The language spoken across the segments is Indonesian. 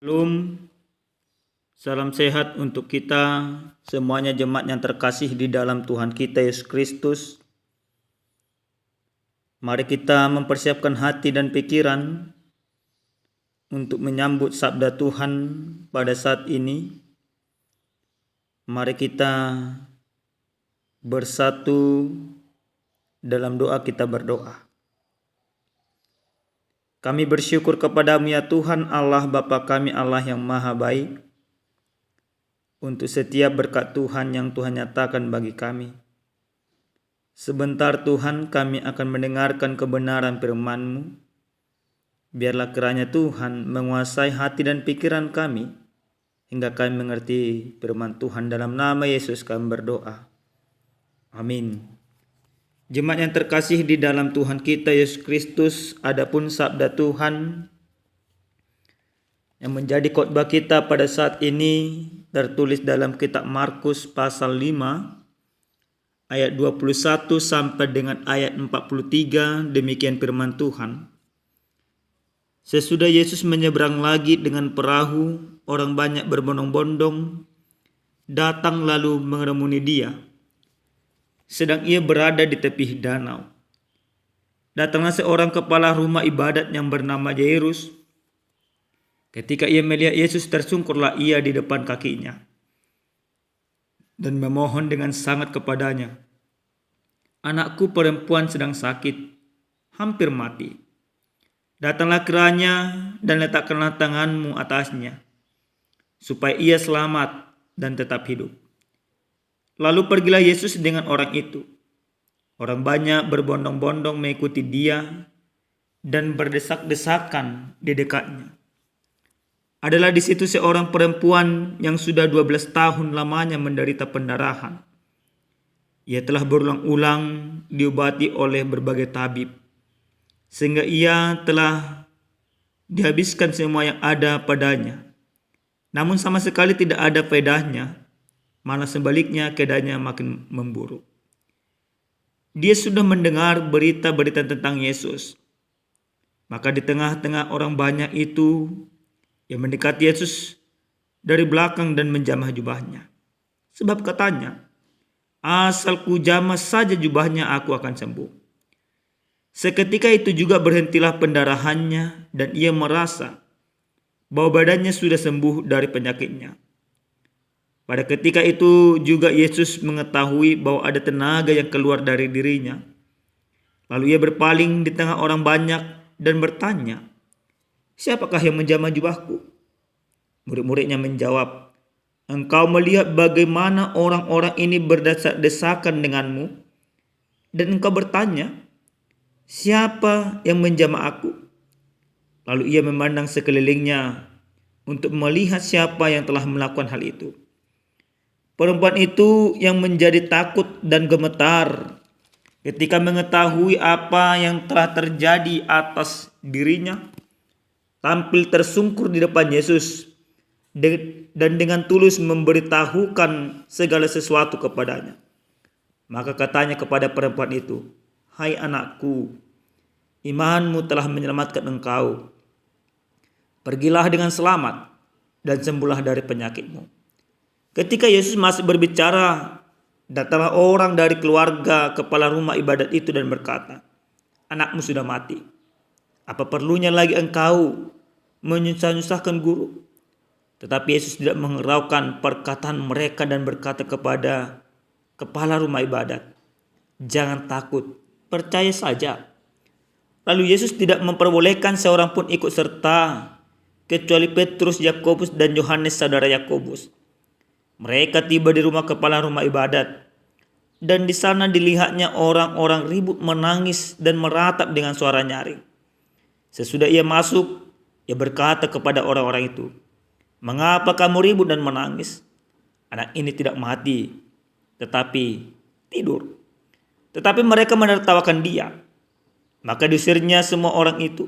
Shalom, salam sehat untuk kita semuanya jemaat yang terkasih di dalam Tuhan kita Yesus Kristus. Mari kita mempersiapkan hati dan pikiran untuk menyambut sabda Tuhan pada saat ini. Mari kita bersatu dalam doa, kita berdoa. Kami bersyukur kepadamu ya Tuhan Allah Bapa kami, Allah yang maha baik, untuk setiap berkat Tuhan yang Tuhan nyatakan bagi kami. Sebentar Tuhan kami akan mendengarkan kebenaran firman-Mu. Biarlah kiranya Tuhan menguasai hati dan pikiran kami, hingga kami mengerti firman Tuhan. Dalam nama Yesus kami berdoa. Amin. Jemaat yang terkasih di dalam Tuhan kita Yesus Kristus, adapun sabda Tuhan yang menjadi khotbah kita pada saat ini tertulis dalam kitab Markus pasal 5 ayat 21 sampai dengan ayat 43. Demikian firman Tuhan. Sesudah Yesus menyeberang lagi dengan perahu, orang banyak berbondong-bondong datang lalu mengerumuni dia, sedang ia berada di tepi danau. Datanglah seorang kepala rumah ibadat yang bernama Jairus. Ketika ia melihat Yesus, tersungkurlah ia di depan kakinya dan memohon dengan sangat kepadanya, "Anakku perempuan sedang sakit, hampir mati. Datanglah kiranya dan letakkanlah tanganmu atasnya, supaya ia selamat dan tetap hidup." Lalu pergilah Yesus dengan orang itu. Orang banyak berbondong-bondong mengikuti dia dan berdesak-desakan di dekatnya. Adalah di situ seorang perempuan yang sudah 12 tahun lamanya menderita pendarahan. Ia telah berulang-ulang diobati oleh berbagai tabib, sehingga ia telah dihabiskan semua yang ada padanya. Namun sama sekali tidak ada faedahnya, malah sebaliknya keadaannya makin memburuk. Dia sudah mendengar berita-berita tentang Yesus. Maka di tengah-tengah orang banyak itu, ia mendekati Yesus dari belakang dan menjamah jubahnya. Sebab katanya, "Asal ku jamah saja jubahnya, aku akan sembuh." Seketika itu juga berhentilah pendarahannya dan ia merasa bahwa badannya sudah sembuh dari penyakitnya. Pada ketika itu juga Yesus mengetahui bahwa ada tenaga yang keluar dari dirinya. Lalu ia berpaling di tengah orang banyak dan bertanya, "Siapakah yang menjamah jubahku?" Murid-muridnya menjawab, "Engkau melihat bagaimana orang-orang ini berdesak-desakan denganmu, dan engkau bertanya, 'Siapa yang menjamah aku?'" Lalu ia memandang sekelilingnya untuk melihat siapa yang telah melakukan hal itu. Perempuan itu yang menjadi takut dan gemetar ketika mengetahui apa yang telah terjadi atas dirinya, tampil tersungkur di depan Yesus dan dengan tulus memberitahukan segala sesuatu kepadanya. Maka katanya kepada perempuan itu, "Hai anakku, imanmu telah menyelamatkan engkau. Pergilah dengan selamat dan sembuhlah dari penyakitmu." Ketika Yesus masih berbicara, datanglah orang dari keluarga kepala rumah ibadat itu dan berkata, "Anakmu sudah mati. Apa perlunya lagi engkau menyusah-nyusahkan guru?" Tetapi Yesus tidak menghiraukan perkataan mereka dan berkata kepada kepala rumah ibadat, "Jangan takut, percaya saja." Lalu Yesus tidak memperbolehkan seorang pun ikut serta, kecuali Petrus, Yakobus, dan Yohanes saudara Yakobus. Mereka tiba di rumah kepala rumah ibadat, dan di sana dilihatnya orang-orang ribut menangis dan meratap dengan suara nyaring. Sesudah ia masuk, ia berkata kepada orang-orang itu, "Mengapa kamu ribut dan menangis? Anak ini tidak mati, tetapi tidur." Tetapi mereka menertawakan dia. Maka diusirnya semua orang itu.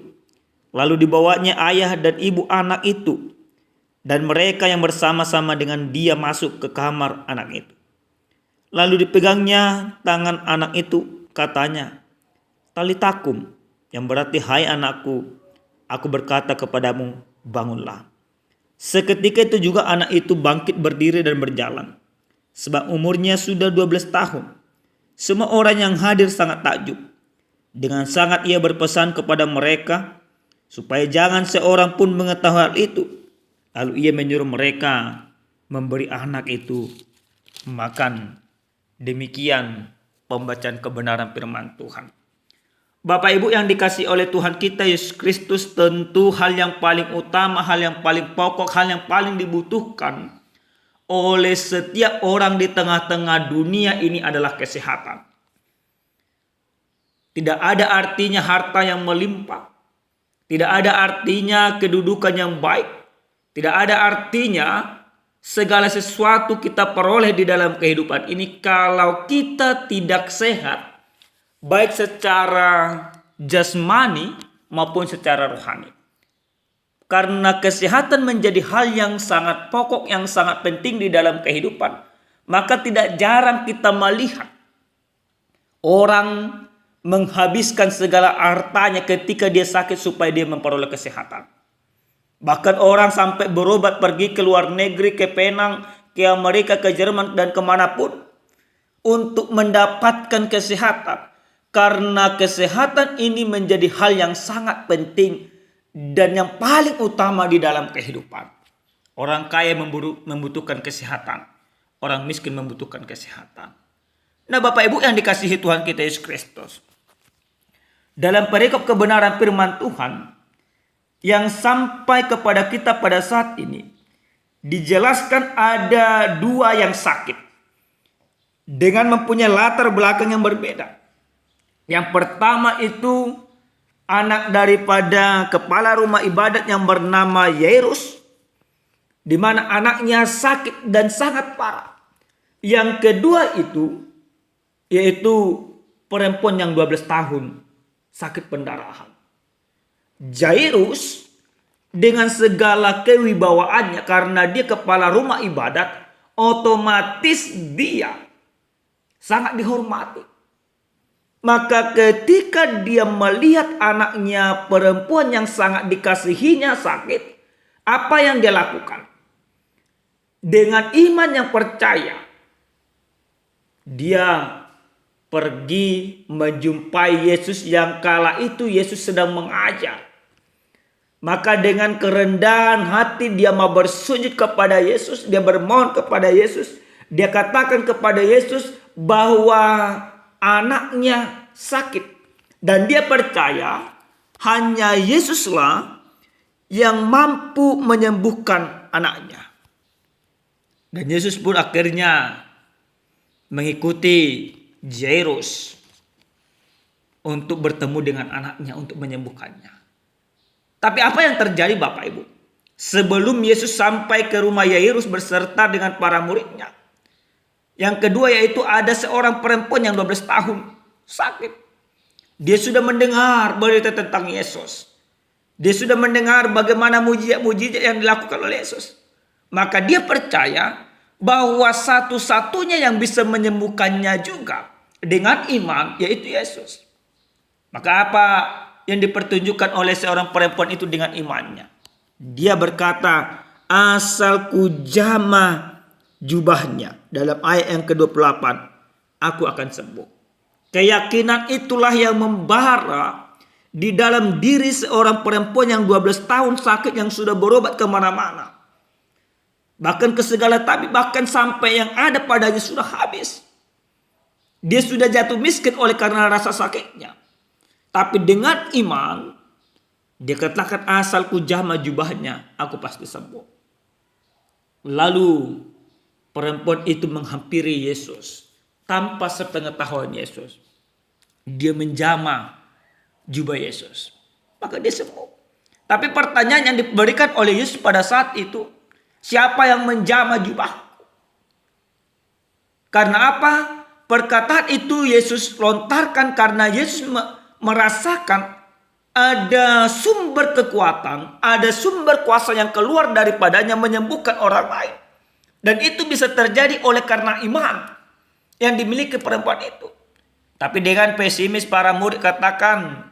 Lalu dibawanya ayah dan ibu anak itu, dan mereka yang bersama-sama dengan dia masuk ke kamar anak itu. Lalu dipegangnya tangan anak itu, katanya, "Talitakum," yang berarti, "Hai anakku, aku berkata kepadamu, bangunlah." Seketika itu juga anak itu bangkit berdiri dan berjalan, sebab umurnya sudah 12 tahun. Semua orang yang hadir sangat takjub. Dengan sangat ia berpesan kepada mereka supaya jangan seorang pun mengetahui hal itu. Lalu ia menyuruh mereka memberi anak itu makan. Demikian pembacaan kebenaran firman Tuhan. Bapak Ibu yang dikasihi oleh Tuhan kita Yesus Kristus, tentu hal yang paling utama, hal yang paling pokok, hal yang paling dibutuhkan oleh setiap orang di tengah-tengah dunia ini adalah kesehatan. Tidak ada artinya harta yang melimpah. Tidak ada artinya kedudukan yang baik. Tidak ada artinya segala sesuatu kita peroleh di dalam kehidupan ini kalau kita tidak sehat, baik secara jasmani maupun secara rohani. Karena kesehatan menjadi hal yang sangat pokok, yang sangat penting di dalam kehidupan, maka tidak jarang kita melihat orang menghabiskan segala hartanya ketika dia sakit supaya dia memperoleh kesehatan. Bahkan orang sampai berobat pergi ke luar negeri, ke Penang, ke Amerika, ke Jerman, dan kemanapun untuk mendapatkan kesehatan. Karena kesehatan ini menjadi hal yang sangat penting dan yang paling utama di dalam kehidupan. Orang kaya membutuhkan kesehatan. Orang miskin membutuhkan kesehatan. Nah Bapak Ibu yang dikasihi Tuhan kita Yesus Kristus, dalam perikop kebenaran firman Tuhan yang sampai kepada kita pada saat ini, dijelaskan ada dua yang sakit dengan mempunyai latar belakang yang berbeda. Yang pertama itu anak daripada kepala rumah ibadat yang bernama Yairus, di mana anaknya sakit dan sangat parah. Yang kedua itu yaitu perempuan yang 12 tahun sakit pendarahan. Jairus dengan segala kewibawaannya, karena dia kepala rumah ibadat, otomatis dia sangat dihormati. Maka ketika dia melihat anaknya perempuan yang sangat dikasihinya sakit, apa yang dia lakukan? Dengan iman yang percaya, dia pergi menjumpai Yesus yang kala itu Yesus sedang mengajar. Maka dengan kerendahan hati dia mau bersujud kepada Yesus, dia bermohon kepada Yesus, dia katakan kepada Yesus bahwa anaknya sakit dan dia percaya hanya Yesuslah yang mampu menyembuhkan anaknya. Dan Yesus pun akhirnya mengikuti Jairus untuk bertemu dengan anaknya untuk menyembuhkannya. Tapi apa yang terjadi Bapak Ibu? Sebelum Yesus sampai ke rumah Yairus beserta dengan para muridnya, yang kedua yaitu ada seorang perempuan yang 12 tahun sakit. Dia sudah mendengar berita tentang Yesus. Dia sudah mendengar bagaimana mujizat-mujizat yang dilakukan oleh Yesus. Maka dia percaya bahwa satu-satunya yang bisa menyembuhkannya juga dengan iman yaitu Yesus. Maka apa yang dipertunjukkan oleh seorang perempuan itu dengan imannya? Dia berkata, asal ku jamah jubahnya. Dalam ayat yang ke-28, aku akan sembuh. Keyakinan itulah yang membara di dalam diri seorang perempuan yang 12 tahun sakit, yang sudah berobat kemana-mana. Bahkan ke segala tabib, bahkan sampai yang ada padanya sudah habis. Dia sudah jatuh miskin oleh karena rasa sakitnya. Tapi dengan iman, dia katakan asal ku jamah jubahnya, aku pasti sembuh. Lalu perempuan itu menghampiri Yesus tanpa sepengetahuan Yesus. Dia menjamah jubah Yesus, maka dia sembuh. Tapi pertanyaan yang diberikan oleh Yesus pada saat itu, siapa yang menjamah jubahku? Karena apa? Perkataan itu Yesus lontarkan karena Yesus merasakan ada sumber kekuatan, ada sumber kuasa yang keluar daripadanya menyembuhkan orang lain. Dan itu bisa terjadi oleh karena iman yang dimiliki perempuan itu. Tapi dengan pesimis para murid katakan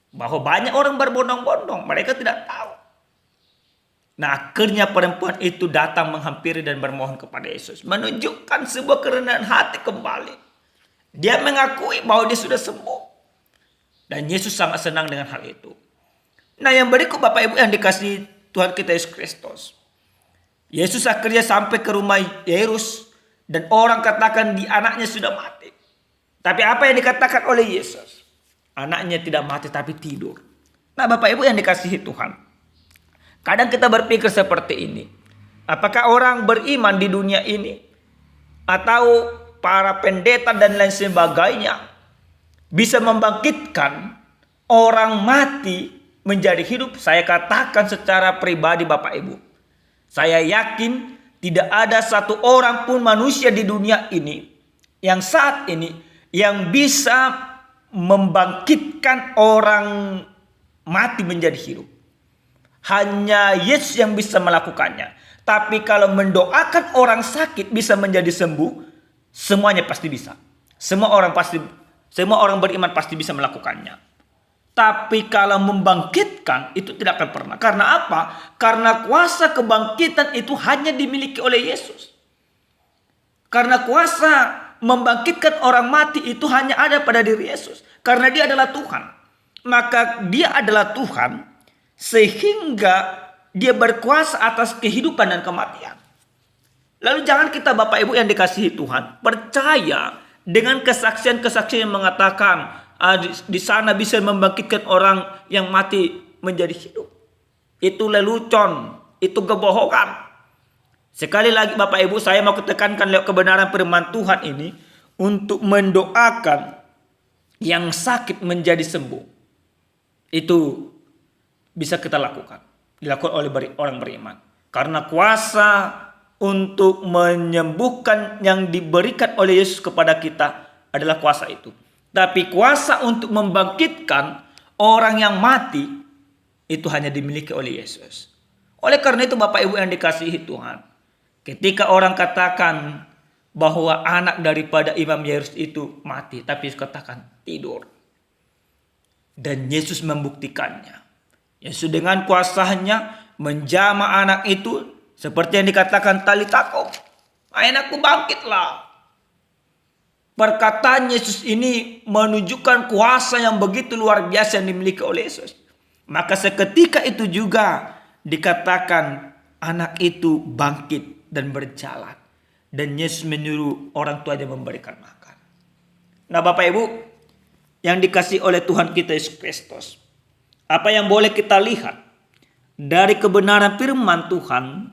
bahwa banyak orang berbondong-bondong, mereka tidak tahu. Nah, akhirnya perempuan itu datang menghampiri dan bermohon kepada Yesus, menunjukkan sebuah kerendahan hati kembali. Dia mengakui bahwa dia sudah sembuh. Dan Yesus sangat senang dengan hal itu. Nah, yang berikut Bapak Ibu yang dikasihi Tuhan kita Yesus Kristus. Yesus akhirnya sampai ke rumah Yairus dan orang katakan di anaknya sudah mati. Tapi apa yang dikatakan oleh Yesus? Anaknya tidak mati tapi tidur. Nah, Bapak Ibu yang dikasihi Tuhan. Kadang kita berpikir seperti ini. Apakah orang beriman di dunia ini atau para pendeta dan lain sebagainya bisa membangkitkan orang mati menjadi hidup? Saya katakan secara pribadi Bapak Ibu. Saya yakin tidak ada satu orang pun manusia di dunia ini yang saat ini yang bisa membangkitkan orang mati menjadi hidup. Hanya Yesus yang bisa melakukannya. Tapi kalau mendoakan orang sakit bisa menjadi sembuh, semuanya pasti bisa. Semua orang beriman pasti bisa melakukannya. Tapi kalau membangkitkan itu tidak akan pernah. Karena apa? Karena kuasa kebangkitan itu hanya dimiliki oleh Yesus. Karena kuasa membangkitkan orang mati itu hanya ada pada diri Yesus. Karena dia adalah Tuhan. Maka dia adalah Tuhan. Sehingga dia berkuasa atas kehidupan dan kematian. Lalu jangan kita Bapak Ibu yang dikasihi Tuhan percaya dengan kesaksian-kesaksian yang mengatakan di sana bisa membangkitkan orang yang mati menjadi hidup. Itu lelucon, itu kebohongan. Sekali lagi Bapak Ibu, saya mau tekankan lewat kebenaran firman Tuhan ini untuk mendoakan yang sakit menjadi sembuh. Itu bisa kita lakukan, dilakukan oleh orang beriman. Karena kuasa untuk menyembuhkan yang diberikan oleh Yesus kepada kita adalah kuasa itu. Tapi kuasa untuk membangkitkan orang yang mati itu hanya dimiliki oleh Yesus. Oleh karena itu Bapak Ibu yang dikasihi Tuhan, ketika orang katakan bahwa anak daripada Imam Yairus itu mati, tapi Yesus katakan tidur. Dan Yesus membuktikannya. Yesus dengan kuasanya menjamah anak itu seperti yang dikatakan Talitakum, anakku bangkitlah. Perkataan Yesus ini menunjukkan kuasa yang begitu luar biasa yang dimiliki oleh Yesus. Maka seketika itu juga dikatakan anak itu bangkit dan berjalan. Dan Yesus menyuruh orang tuanya memberikan makan. Nah Bapak Ibu yang dikasihi oleh Tuhan kita Yesus Kristus. Apa yang boleh kita lihat dari kebenaran firman Tuhan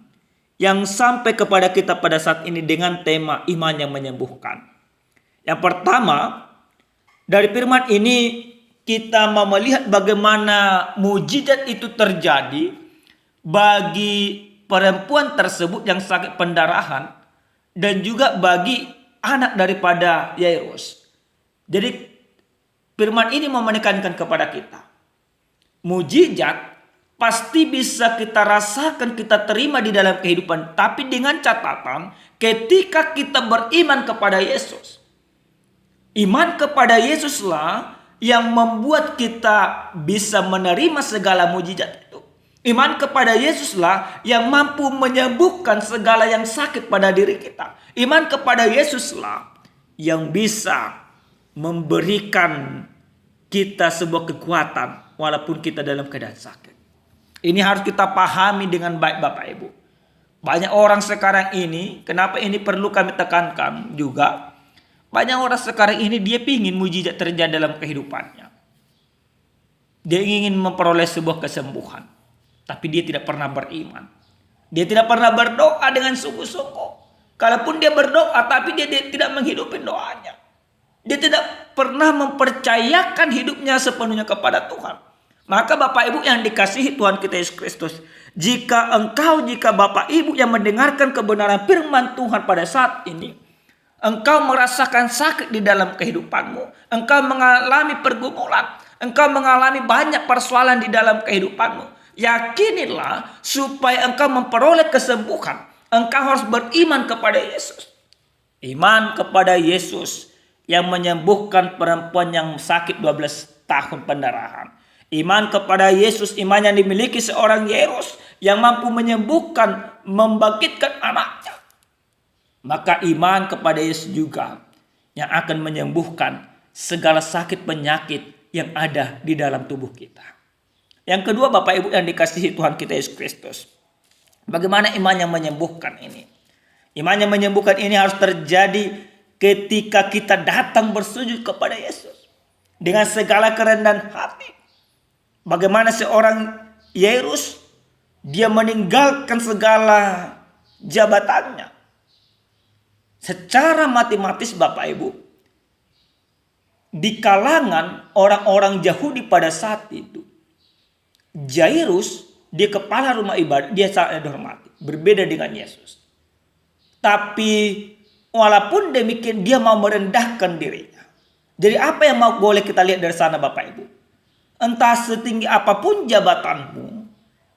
yang sampai kepada kita pada saat ini dengan tema iman yang menyembuhkan. Yang pertama, dari firman ini kita mau melihat bagaimana mujizat itu terjadi bagi perempuan tersebut yang sakit pendarahan dan juga bagi anak daripada Yairus. Jadi firman ini mau menekankan kepada kita. Mujizat pasti bisa kita rasakan, kita terima di dalam kehidupan. Tapi dengan catatan ketika kita beriman kepada Yesus. Iman kepada Yesuslah yang membuat kita bisa menerima segala mujizat itu. Iman kepada Yesuslah yang mampu menyembuhkan segala yang sakit pada diri kita. Iman kepada Yesuslah yang bisa memberikan kita sebuah kekuatan walaupun kita dalam keadaan sakit. Ini harus kita pahami dengan baik Bapak Ibu. Banyak orang sekarang ini, kenapa ini perlu kami tekankan juga. Banyak orang sekarang ini dia ingin mujizat terjadi dalam kehidupannya. Dia ingin memperoleh sebuah kesembuhan. Tapi dia tidak pernah beriman. Dia tidak pernah berdoa dengan sungguh-sungguh. Kalaupun dia berdoa tapi dia tidak menghidupi doanya. Dia tidak pernah mempercayakan hidupnya sepenuhnya kepada Tuhan. Maka Bapak Ibu yang dikasihi Tuhan kita Yesus Kristus, jika Bapak Ibu yang mendengarkan kebenaran firman Tuhan pada saat ini, engkau merasakan sakit di dalam kehidupanmu, engkau mengalami pergumulan, engkau mengalami banyak persoalan di dalam kehidupanmu, yakinilah supaya engkau memperoleh kesembuhan, engkau harus beriman kepada Yesus. Iman kepada Yesus yang menyembuhkan perempuan yang sakit 12 tahun pendarahan. Iman kepada Yesus, iman yang dimiliki seorang Yairus yang mampu menyembuhkan, membangkitkan anaknya. Maka iman kepada Yesus juga yang akan menyembuhkan segala sakit penyakit yang ada di dalam tubuh kita. Yang kedua, Bapak Ibu yang dikasihi Tuhan kita Yesus Kristus. Bagaimana iman yang menyembuhkan ini? Iman yang menyembuhkan ini harus terjadi ketika kita datang bersujud kepada Yesus dengan segala kerendahan hati. Bagaimana seorang Yairus, dia meninggalkan segala jabatannya. Secara matematis Bapak Ibu, di kalangan orang-orang Yahudi pada saat itu, Yairus, dia kepala rumah ibadah, dia sangat dihormati. Berbeda dengan Yesus. Tapi walaupun demikian dia mau merendahkan dirinya. Jadi apa yang boleh kita lihat dari sana Bapak Ibu? Entah setinggi apapun jabatanmu,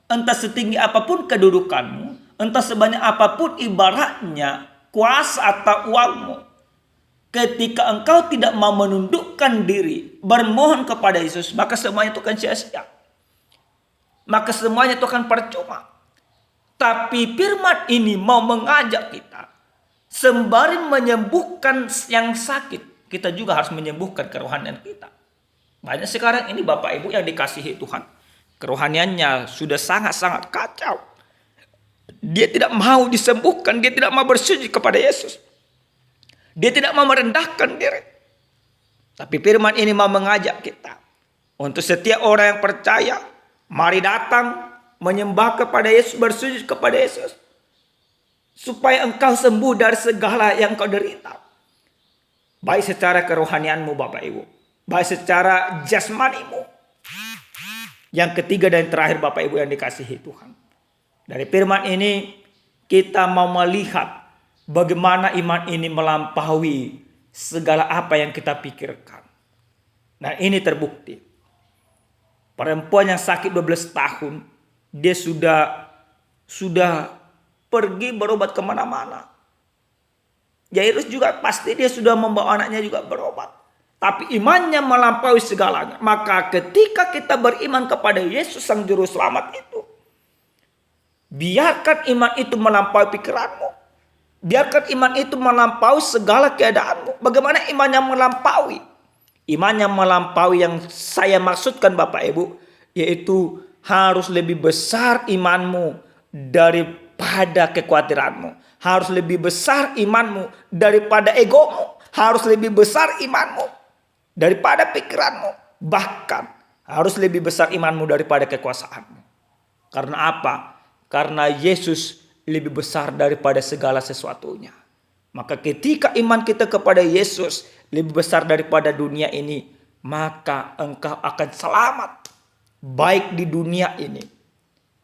entah setinggi apapun kedudukanmu, entah sebanyak apapun ibaratnya kuasa atau uangmu. Ketika engkau tidak mau menundukkan diri, bermohon kepada Yesus, maka semuanya itu akan sia-sia. Maka semuanya itu akan percuma. Tapi firman ini mau mengajak kita, sembari menyembuhkan yang sakit, kita juga harus menyembuhkan kerohanian kita. Banyak sekarang ini Bapak Ibu yang dikasihi Tuhan, kerohaniannya sudah sangat-sangat kacau. Dia tidak mau disembuhkan, dia tidak mau bersujud kepada Yesus. Dia tidak mau merendahkan diri. Tapi firman ini mau mengajak kita, untuk setiap orang yang percaya, mari datang menyembah kepada Yesus, bersujud kepada Yesus, supaya engkau sembuh dari segala yang kau derita. Baik secara kerohanianmu Bapak Ibu, baik secara jasmanimu. Yang ketiga dan terakhir Bapak Ibu yang dikasihi Tuhan, dari firman ini kita mau melihat bagaimana iman ini melampaui segala apa yang kita pikirkan. Nah, ini terbukti. Perempuan yang sakit 12 tahun, dia sudah pergi berobat kemana-mana. Yairus juga pasti dia sudah membawa anaknya juga berobat. Tapi imannya melampaui segalanya. Maka ketika kita beriman kepada Yesus Sang Juru Selamat itu, biarkan iman itu melampaui pikiranmu. Biarkan iman itu melampaui segala keadaanmu. Bagaimana iman yang melampaui? Iman yang melampaui yang saya maksudkan Bapak Ibu, yaitu harus lebih besar imanmu daripada kekhawatiranmu. Harus lebih besar imanmu daripada egomu. Harus lebih besar imanmu daripada pikiranmu. Bahkan harus lebih besar imanmu daripada kekuasaanmu. Karena apa? Karena Yesus lebih besar daripada segala sesuatunya. Maka ketika iman kita kepada Yesus lebih besar daripada dunia ini, maka engkau akan selamat. Baik di dunia ini,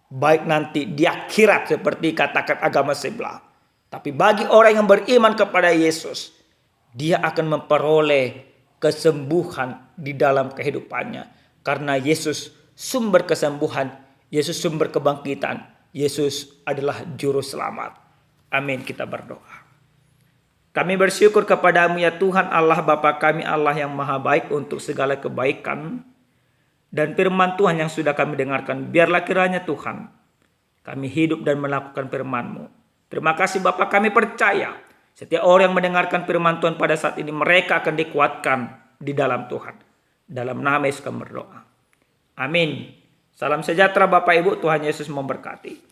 baik nanti di akhirat seperti katakan agama sebelah. Tapi bagi orang yang beriman kepada Yesus, dia akan memperoleh kesembuhan di dalam kehidupannya. Karena Yesus sumber kesembuhan, Yesus sumber kebangkitan, Yesus adalah juru selamat. Amin, kita berdoa. Kami bersyukur kepadamu ya Tuhan Allah Bapa kami, Allah yang maha baik untuk segala kebaikan dan firman Tuhan yang sudah kami dengarkan. Biarlah kiranya Tuhan kami hidup dan melakukan firman-Mu. Terima kasih Bapa, kami percaya setiap orang yang mendengarkan firman Tuhan pada saat ini, mereka akan dikuatkan di dalam Tuhan. Dalam nama Yesus kami berdoa. Amin. Salam sejahtera Bapak Ibu, Tuhan Yesus memberkati.